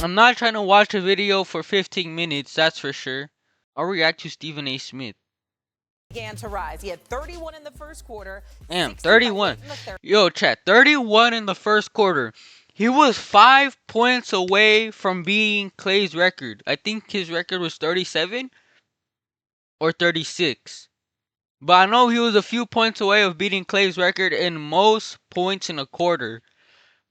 I'm not trying to watch a video for 15 minutes, that's for sure. I'll react to Stephen A. Smith. Began to rise. He had 31 in the first quarter. Damn, 31. Yo, chat, 31 in the first quarter. He was 5 points away from beating Clay's record. I think his record was 37 or 36. But I know he was a few points away of beating Clay's record in most points in a quarter.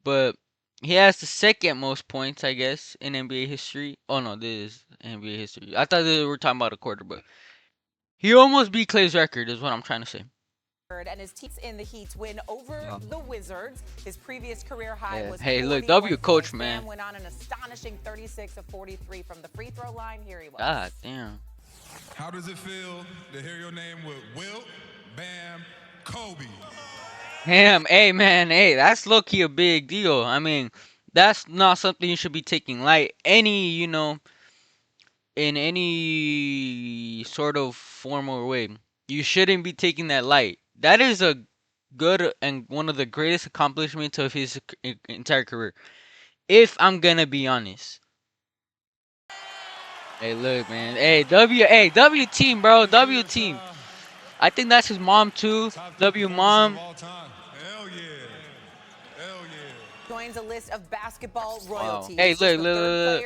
But he has the second most points, I guess, in NBA history. Oh no, this is NBA history. I thought we were talking about a quarter, but he almost beat Clay's record, is what I'm trying to say. And his teams in the Heat's win over the Wizards. His previous career high was hey, look, 40 W points. coach, man. Bam went on an astonishing 36 of 43 from the free throw line. Here he was. God damn. How does it feel to hear your name with Wilt, Bam, Kobe? Damn, hey man, hey, that's low-key a big deal. I mean, that's not something you should be taking light. In any sort of form or way, you shouldn't be taking that light. That is a good and one of the greatest accomplishments of his entire career. If I'm gonna be honest. Hey, look, man. Hey, W team, bro. W team. I think that's his mom too. W mom. Hell yeah. Hell yeah. Joins a list of basketball Wow. royalties. Hey, look.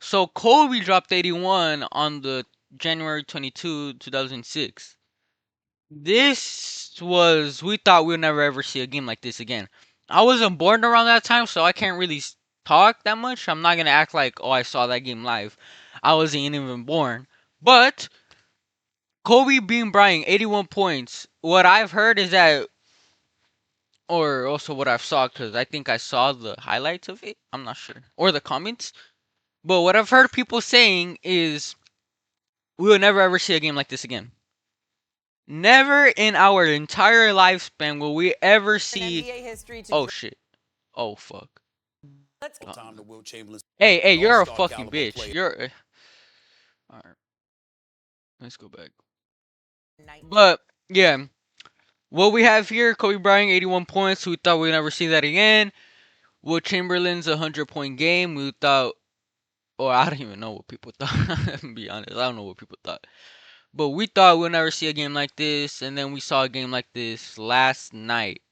So Kobe dropped 81 on the January 22, 2006. We thought we'd never ever see a game like this again. I wasn't born around that time, so I can't really talk that much. I'm not gonna act like, oh, I saw that game live. I wasn't even born. But Kobe Bean Bryant, 81 points. What I've heard is that, or also what I've saw, because I think I saw the highlights of it. I'm not sure. Or the comments. But what I've heard people saying is we will never ever see a game like this again. Never in our entire lifespan will we ever see. Oh shit. Oh fuck. Hey, you're a fucking bitch. You're. Alright. Let's go back. But yeah, what we have here: Kobe Bryant, 81 points. We thought we'd never see that again. Will Chamberlain's 100-point game. We thought. Or I don't even know what people thought. To be honest, I don't know what people thought. But we thought we'll never see a game like this, and then we saw a game like this last night.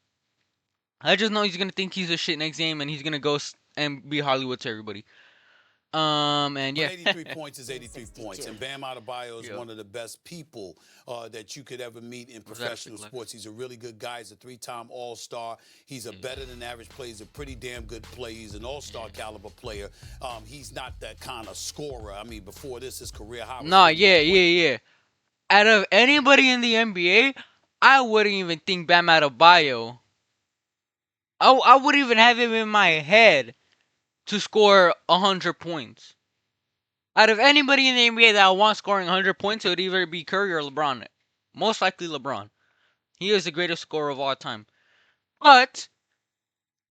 I just know he's gonna think he's a shit next game, and he's gonna go and be Hollywood to everybody. And yeah. 83 points is 83 points, and Bam Adebayo is one of the best people that you could ever meet in professional sports. He's a really good guy. He's a 3-time All-Star. He's a better than average player. He's a pretty damn good player. He's an All-Star caliber player. He's not that kind of scorer. I mean, before this, his career high. Nah, yeah. Out of anybody in the NBA, I wouldn't even think Bam Adebayo. I wouldn't even have him in my head to score 100 points. Out of anybody in the NBA that I want scoring 100 points, it would either be Curry or LeBron. Most likely LeBron. He is the greatest scorer of all time. But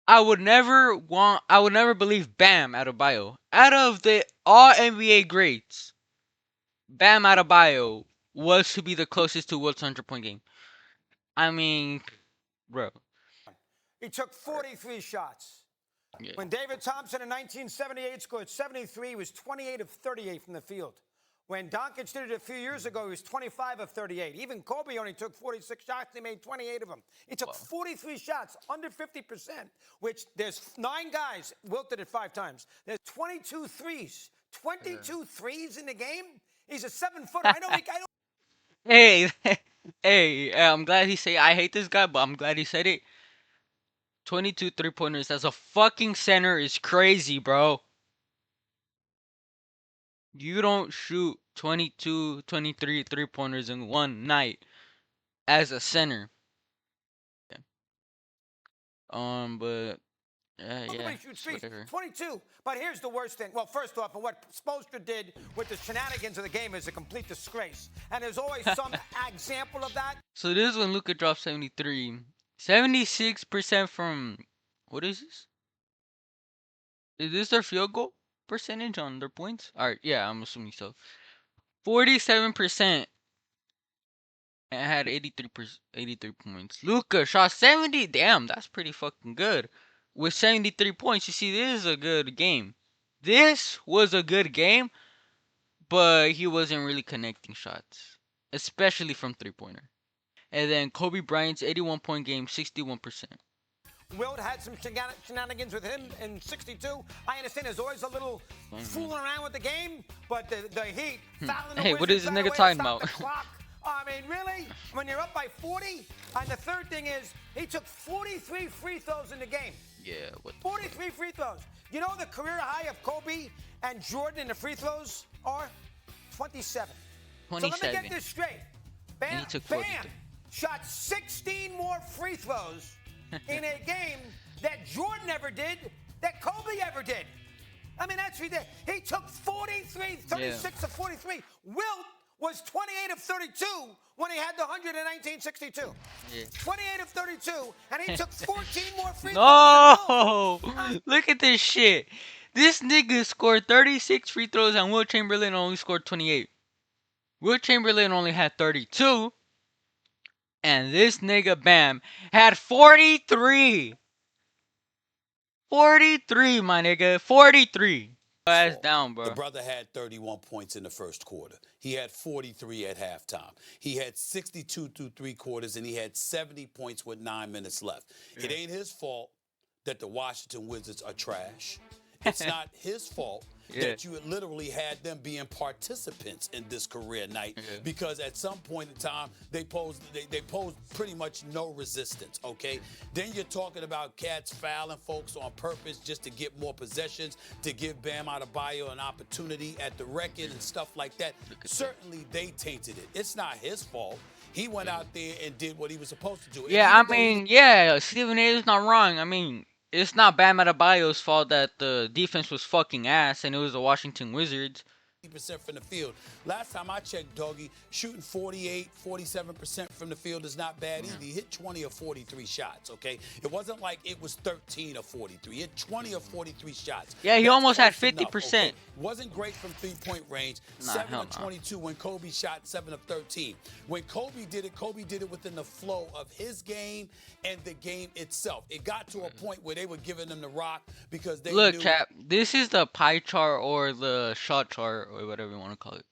I would never believe Bam Adebayo. Out of the all NBA greats, Bam Adebayo was to be the closest to Wilt's 100-point game. I mean, bro. He took 43 shots. Yeah. When David Thompson in 1978 scored 73, he was 28 of 38 from the field. When Doncic did it a few years ago, he was 25 of 38. Even Kobe only took 46 shots, and he made 28 of them. He took 43 shots, under 50%, which there's 9 guys. Wilt did it 5 times. There's 22 threes. 22 threes in the game? He's a 7-footer. Hey, I'm glad he said I hate this guy, but I'm glad he said it. 22 3-pointers as a fucking center is crazy, bro. You don't shoot 22, 23 3-pointers in one night as a center. Yeah. But yeah. Shoots 22. But here's the worst thing. Well, first off, what Spoelstra did with the shenanigans of the game is a complete disgrace. And there's always some example of that. So this is when Luka dropped 73. 76% from, what is this? Is this their field goal percentage on their points? Alright, yeah, I'm assuming so. 47% and had 83 points. Luka shot 70. Damn, that's pretty fucking good. With 73 points, you see, this is a good game. This was a good game, but he wasn't really connecting shots, especially from three-pointer. And then Kobe Bryant's 81-point game, 61%. Wilt had some shenanigans with him in 62. I understand there's always a little fooling around with the game, but the Heat fouling the Hey, what is Wizards this right nigga away to talking stop about? the clock. I mean, really? When you're up by 40? And the third thing is, he took 43 free throws in the game. Yeah, what the 43 free throws. You know the career high of Kobe and Jordan in the free throws are 27. So let me 27. get this straight. Bam, And he took Bam 43. shot 16 more free throws in a game that Jordan ever did, that Kobe ever did. I mean, that's ridiculous. He took 36 of 43. Wilt was 28 of 32 when he had the 100 in 1962. Yeah. 28 of 32, and he took 14 more free throws. No! Look at this shit. This nigga scored 36 free throws and Will Chamberlain only scored 28. Will Chamberlain only had 32. And this nigga Bam had 43. 43, my nigga. 43. Ass down, bro. The brother had 31 points in the first quarter. He had 43 at halftime. He had 62 through three quarters, and he had 70 points with 9 minutes left. It ain't his fault that the Washington Wizards are trash. It's not his fault that you literally had them being participants in this career night because at some point in time they posed pretty much no resistance. Okay, then you're talking about cats fouling folks on purpose just to get more possessions, to give Bam Adebayo an opportunity at the record and stuff like that. Certainly they tainted it. It's not his fault. He went out there and did what he was supposed to do. Yeah, I mean, yeah, Stephen A is not wrong. I mean, it's not Bam Adebayo's fault that the defense was fucking ass and it was the Washington Wizards. percent from the field. Last time I checked, Doggy, shooting 48, 47% from the field is not bad either. He hit 20 or 43 shots, okay? It wasn't like it was 13 or 43. He hit 20 or 43 shots. Yeah, he That's almost had close enough, 50%. okay? Wasn't great from three-point range. Nah, 7 hell of no. 22 when Kobe shot 7 of 13. When Kobe did it within the flow of his game and the game itself. It got to a point where they were giving him the rock because they Look, knew Cap, this is the pie chart or the shot chart or whatever you want to call it.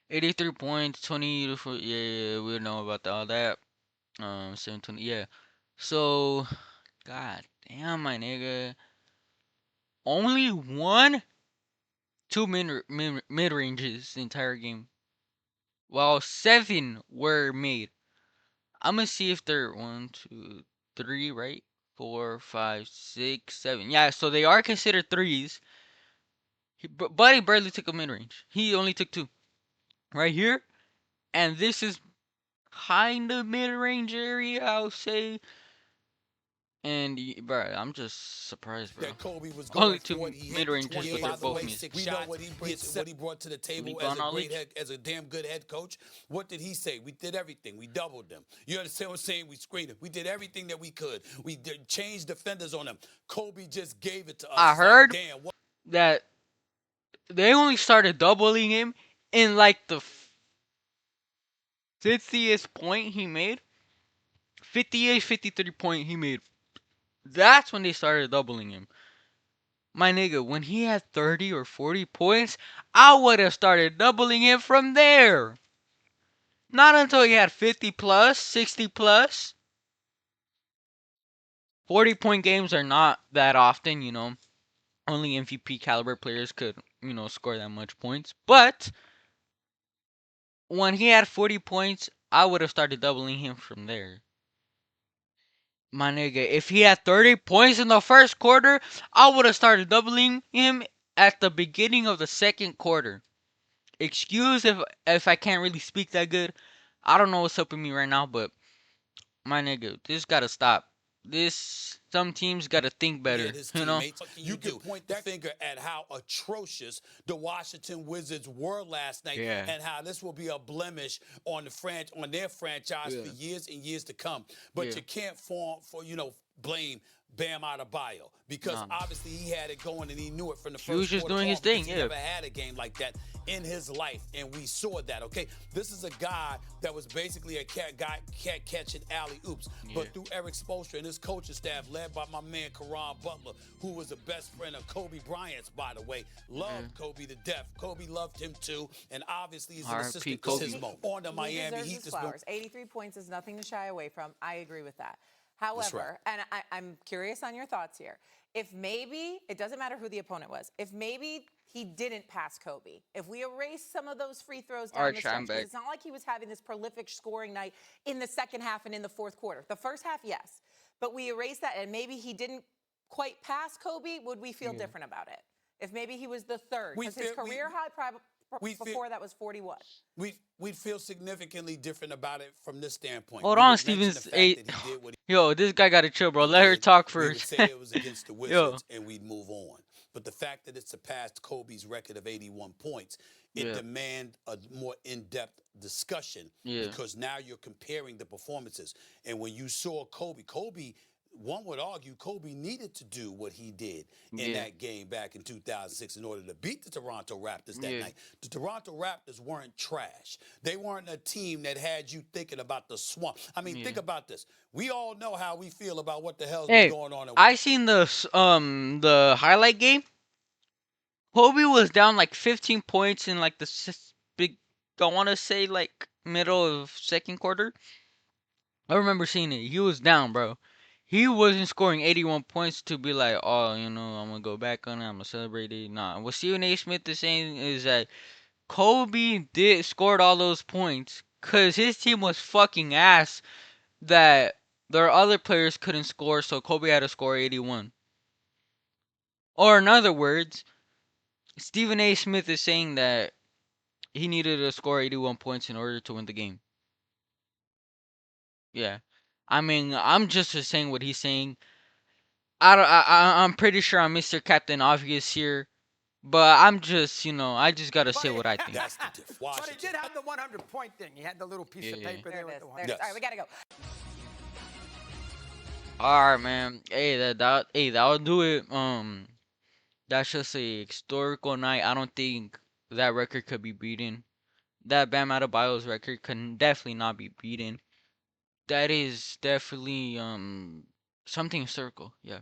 83 points, 20 to 4, yeah, we know about all that. 720, yeah. So, god damn, my nigga. Only two mid ranges the entire game, while 7 were made. I'm gonna see if they're 1, 2, 3, right? 4, 5, 6, 7. Yeah, so they are considered threes. Buddy barely took a mid range. He only took 2 right here, and this is kind of mid range area, I'll say. And bro, I'm just surprised, bro. that Kobe was going Only 2 for it. He mid hit ranges, 28 but they're by the both way, missed. we know what he brought to the table as a great as a damn good head coach. What did he say? We did everything. We doubled them. You understand what I'm saying? We screened it. We did everything that we could. We changed defenders on them. Kobe just gave it to us. I It's heard like, damn, what? that they only started doubling him in like the 50th point he made. 58, 53 point he made. That's when they started doubling him. My nigga, when he had 30 or 40 points, I would have started doubling him from there. Not until he had 50 plus, 60 plus. 40-point games are not that often, you know. Only MVP caliber players could, you know, score that much points. But when he had 40 points, I would have started doubling him from there. My nigga, if he had 30 points in the first quarter, I would have started doubling him at the beginning of the second quarter. Excuse if I can't really speak that good. I don't know what's up with me right now, but my nigga, this gotta stop. Some teams gotta think better, His you know? teammates. You can point that finger at how atrocious the Washington Wizards were last night, and how this will be a blemish on their franchise for years and years to come. But you can't blame Bam Adebayo because obviously he had it going and he knew it from the He was first just quarter doing his on because thing, he yeah. never had a game like that in his life, and we saw that. Okay, this is a guy that was basically a cat catching alley oops, but through Eric Spoelstra and his coaching staff, led by my man Karan Butler, who was the best friend of Kobe Bryant's, by the way, loved Kobe to death. Kobe loved him too, and obviously he's an assistant to Sismo on the Miami Heat. His flowers. 83 points is nothing to shy away from. I agree with that. However, right. and I'm curious on your thoughts here. If maybe, it doesn't matter who the opponent was, if maybe he didn't pass Kobe, if we erase some of those free throws down the stretch, because it's not like he was having this prolific scoring night in the second half and in the fourth quarter. The first half, yes. But we erase that and maybe he didn't quite pass Kobe, would we feel different about it? If maybe he was the third, because his career high before that was 41. We'd feel significantly different about it from this standpoint. Hold on, Stevens. Yo, this guy got to chill, bro. Let her talk first. We would say it was against the Wizards, and we'd move on. But the fact that it surpassed Kobe's record of 81 points, it demands a more in-depth discussion because now you're comparing the performances. And when you saw Kobe, one would argue Kobe needed to do what he did in that game back in 2006 in order to beat the Toronto Raptors that night. The Toronto Raptors weren't trash. They weren't a team that had you thinking about the swamp. I mean, think about this. We all know how we feel about what the hell's been going on. I seen the highlight game. Kobe was down like 15 points in like the big, I want to say like middle of second quarter. I remember seeing it. He was down, bro. He wasn't scoring 81 points to be like, oh, I'm gonna go back on it. I'm gonna celebrate it. Nah, what Stephen A. Smith is saying is that Kobe scored all those points because his team was fucking ass. That their other players couldn't score, so Kobe had to score 81. Or in other words, Stephen A. Smith is saying that he needed to score 81 points in order to win the game. Yeah. I mean, I'm just saying what he's saying. I'm pretty sure I'm Mr. Captain Obvious here, but I'm just, I just gotta say what I think. That's the diff. But he did have the 100-point thing. He had the little piece of paper there with the 100. All right, we gotta go. All right, man. Hey, that'll do it. That's just a historical night. I don't think that record could be beaten. That Bam Adebayo's record can definitely not be beaten. That is definitely something historical. Yeah.